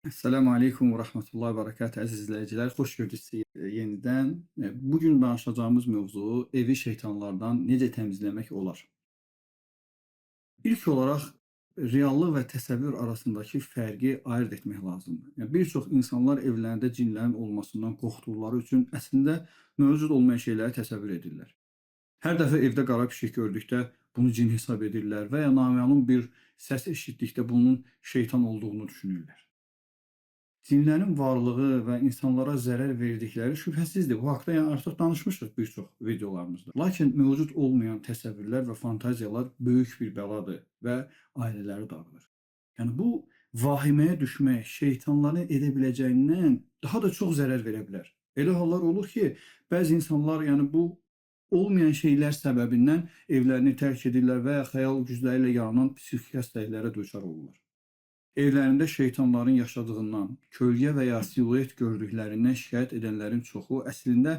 Esselamu Aleyküm ve Rahmetullahi ve Berekatuhu əziz izləyicilər. Xoş gördük sizi yenidən. Bugün danışacağımız mövzu evi şeytanlardan necə təmizləmək olar? İlk olaraq reallıq və təsəvvür arasındakı fərqi ayırd etmək lazımdır. Bir çox insanlar evlərində cinlərin olmasından qorxduqları üçün əslində mövcud olmayan şeyləri təsəvvür edirlər. Hər dəfə evdə qara pişik gördükdə bunu cin hesab edirlər və ya naməlum bir səs eşitdikdə bunun şeytan olduğunu düşünürlər. Cinlərin varlığı və insanlara zərər verdikləri şübhəsizdir. Bu haqda yəni artıq danışmışıq bir çox videolarımızda. Lakin mövcud olmayan təsəvvürlər və fantaziyalar böyük bir bəladır və ailələri dağıdır. Yəni bu vahiməyə düşmək şeytanların edə biləcəyindən daha da çox zərər verə bilər. Elə hallar olur ki, bəzi insanlar yəni bu olmayan şeylər səbəbindən evlərini tərk edirlər və ya xəyal gücləri ilə yaranan psixik xəstəliklərə düçar olurlar. Evlərində şeytanların yaşadığından, kölgə və ya siluet gördüklərindən şikayət edənlərin çoxu əslində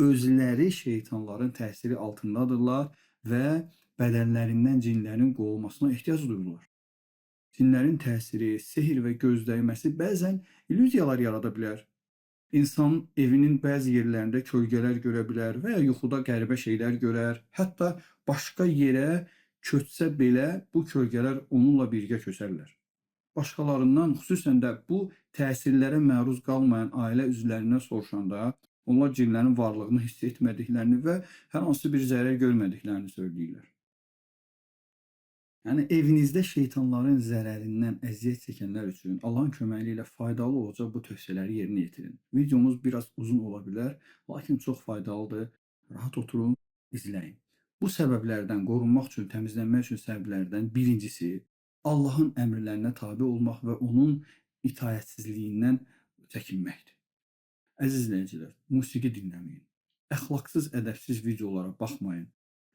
özləri şeytanların təsiri altındadırlar və bədənlərindən cinlərin qovulmasına ehtiyac duyurlar. Cinlərin təsiri, sehr və gözdəyməsi bəzən illüziyalar yarada bilər. İnsan evinin bəzi yerlərində kölgələr görə bilər və ya yuxuda qəribə şeylər görər. Hətta başqa yerə köçsə belə bu kölgələr onunla birgə köçərlər. Başqalarından, xüsusən də bu təsirlərə məruz qalmayan ailə üzvlərindən soruşanda, onlar cinlərin varlığını hiss etmədiklərini və hər hansı bir zərər görmədiklərini söyləyirlər. Yəni evinizdə şeytanların zərərindən əziyyət çəkənlər üçün Allahın köməyi ilə faydalı olacaq bu tövsiyələri yerinə yetirin. Videomuz biraz uzun ola bilər, lakin çox faydalıdır. Rahat oturun, izləyin. Bu səbəblərdən qorunmaq üçün, təmizlənmək üçün səbəblərdən birincisi Allahın əmrlərinə tabe olmaq və onun itaətsizliyindən çəkinməkdir. Əziz izləyicilər, musiqi dinləməyin. Əxlaqsız, ədəbsiz videolara baxmayın.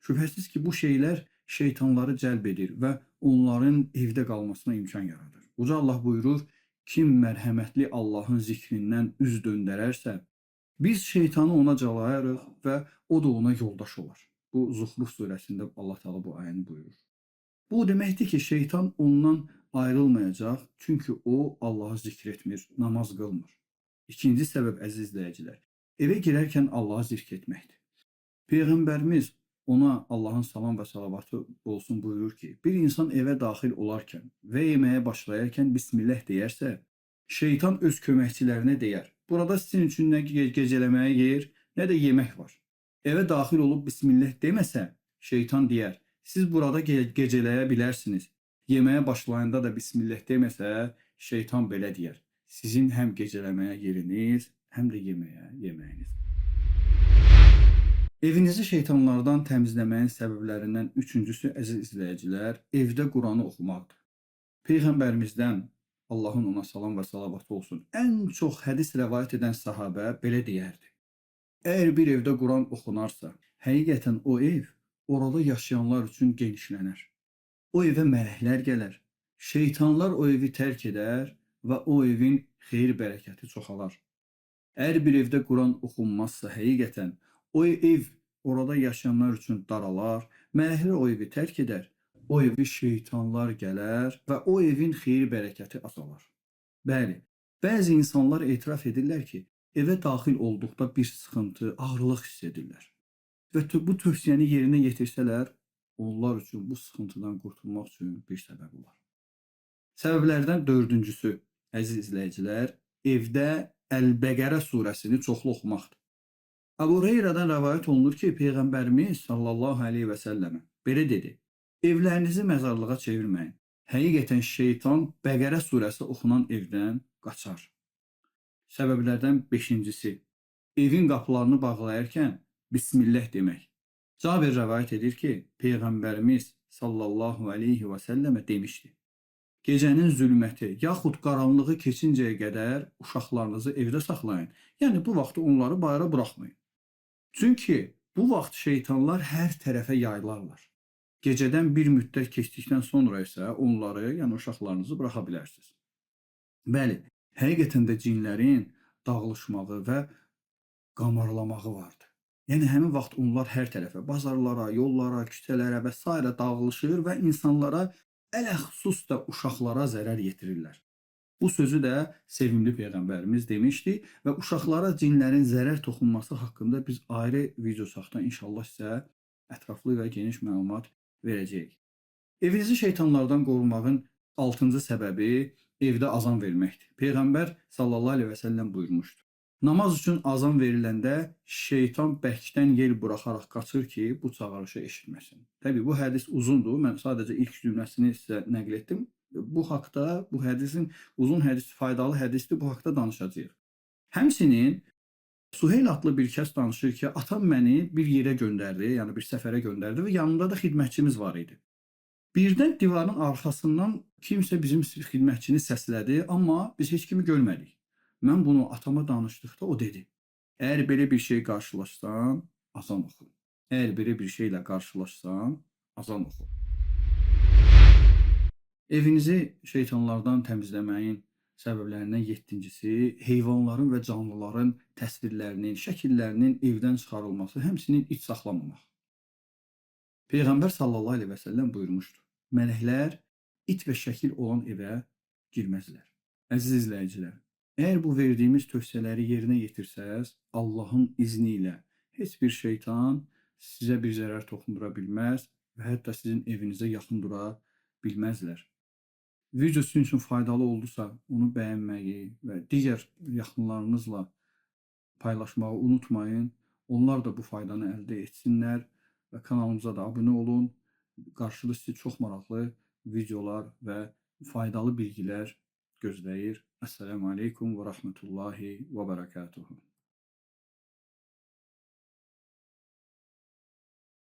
Şübhəsiz ki, bu şeylər şeytanları cəlb edir və onların evdə qalmasına imkan yaradır. Uca Allah buyurur, kim mərhəmətli Allahın zikrindən üz döndərərsə, biz şeytanı ona calayarıq və o da ona yoldaş olar. Bu Zuhruf surəsində Allah Teala bu ayəni buyurur. Bu deməkdir ki, şeytan ondan ayrılmayacaq, çünki o Allahı zikr etmir, namaz qılmır. İkinci səbəb əziz izləyicilər, evə girərkən Allahı zikr etməkdir. Peyğəmbərimiz ona Allahın salam və salavatı olsun buyurur ki, bir insan evə daxil olarkən və yeməyə başlayarkən Bismillah deyərsə, şeytan öz köməkçilərinə deyər. Burada sizin üçün nə gecələməyə yer, nə də yemək var. Evə daxil olub Bismillah deməsə, şeytan deyər, siz burada gecələyə bilərsiniz. Yeməyə başlayanda da Bismillah deməsə, şeytan belə deyər. Sizin həm gecələməyə yeriniz, həm də yeməyiniz. Evinizi şeytanlardan təmizləməyin səbəblərindən üçüncüsü, əziz izləyicilər, evdə Quranı oxumaqdır. Peyğəmbərimizdən, Allahın ona salam və salavatı olsun, ən çox hədis rəvayət edən sahabə belə deyərdi. Əgər bir evdə Quran oxunarsa, həqiqətən o ev orada yaşayanlar üçün genişlənər. O evə mələklər gələr, şeytanlar o evi tərk edər və o evin xeyir-bərəkəti çoxalar. Əgər bir evdə Quran oxunmazsa, həqiqətən o ev orada yaşayanlar üçün daralar, mələklər o evi tərk edər, o evi şeytanlar gələr və o evin xeyir-bərəkəti azalar. Bəli, bəzi insanlar etiraf edirlər ki, evə daxil olduqda bir sıxıntı, ağrılıq hiss edirlər. Və bu tövsiyəni yerinə yetirsələr, onlar üçün bu sıxıntıdan qurtulmaq üçün bir səbəb olar. Səbəblərdən dördüncüsü, əziz izləyicilər, evdə Əl-Bəqərə surəsini çoxlu oxumaqdır. Əbu Hüreyrədən rəvayət olunur ki, Peyğəmbərimiz sallallahu aleyhi və səlləmə belə dedi, evlərinizi məzarlığa çevirməyin. Həqiqətən şeytan Bəqərə surəsi oxunan evdən qaçar. Səbəblərdən beşincisi, evin qapılarını bağlayarkən Bismillah demək. Cabir rəvayət edir ki, Peyğəmbərimiz sallallahu aleyhi və səlləmə demişdi. Gecənin zülməti, yaxud qaranlığı keçincəyə qədər uşaqlarınızı evdə saxlayın. Yəni, bu vaxtı onları bayıra buraxmayın. Çünki bu vaxt şeytanlar hər tərəfə yayılarlar. Gecədən bir müddət keçdikdən sonra isə onları, yəni uşaqlarınızı buraxa bilərsiniz. Bəli, həqiqətən də cinlərin dağılışmağı və qamarlamağı vardır. Yəni, həmin vaxt onlar hər tərəfə, bazarlara, yollara, küçələrə və s. dağılışır və insanlara, ələxüsus da uşaqlara zərər yetirirlər. Bu sözü də sevimli peyğəmbərimiz demişdi və uşaqlara cinlərin zərər toxunması haqqında biz ayrı video saxda inşallah sizə ətraflı və geniş məlumat verəcəyik. Evinizi şeytanlardan qorumağın 6-cı səbəbi evdə azan verməkdir. Peyğəmbər sallallahu əleyhi və səlləm buyurmuşdur. Namaz üçün azan veriləndə şeytan bərkdən yel buraxaraq qaçır ki, bu çağırışı eşitməsin. Təbii bu hədis uzundur. Mən sadəcə ilk cümləsini sizə nəql etdim. Bu haqda, bu hədisin uzun hədis, faydalı hədisdir. Bu haqda danışacağıq. Həmçinin Suheyl adlı bir kəs danışır ki, atam məni bir yerə göndərdi, yəni bir səfərə göndərdi və yanında da xidmətçimiz var idi. Birdən divarın arxasından kimsə bizim xidmətçini səslədi, amma biz heç kimi görmədik. Mən bunu atama danışdıqda o dedi: "Əgər belə bir şey qarşılaşsan, azan oxu. Əgər belə bir şeylə qarşılaşsan, azan oxu." Evinizi şeytanlardan təmizləməyin səbəblərindən 7-cisi heyvanların və canlıların təsvirlərinin, şəkillərinin evdən çıxarılması, həmçinin iç saxlamamaq. Peyğəmbər sallallahu əleyhi və səlləm buyurmuşdur: Mələklər it və şəkil olan evə girməzlər. Əziz izləyicilər, əgər bu verdiyimiz tövsiyələri yerinə yetirsəz, Allahın izni ilə heç bir şeytan sizə bir zərər toxundura bilməz və hətta sizin evinizə yaxın dura bilməzlər. Video sizin üçün faydalı oldusa, onu bəyənməyi və digər yaxınlarınızla paylaşmağı unutmayın. Onlar da bu faydanı əldə etsinlər və kanalımıza da abunə olun. Qarşıda sizi çox maraqlı videolar və faydalı bilgilər gözləyir. Əssalamu aleykum və rəhmətullahi və bərəkatuhu.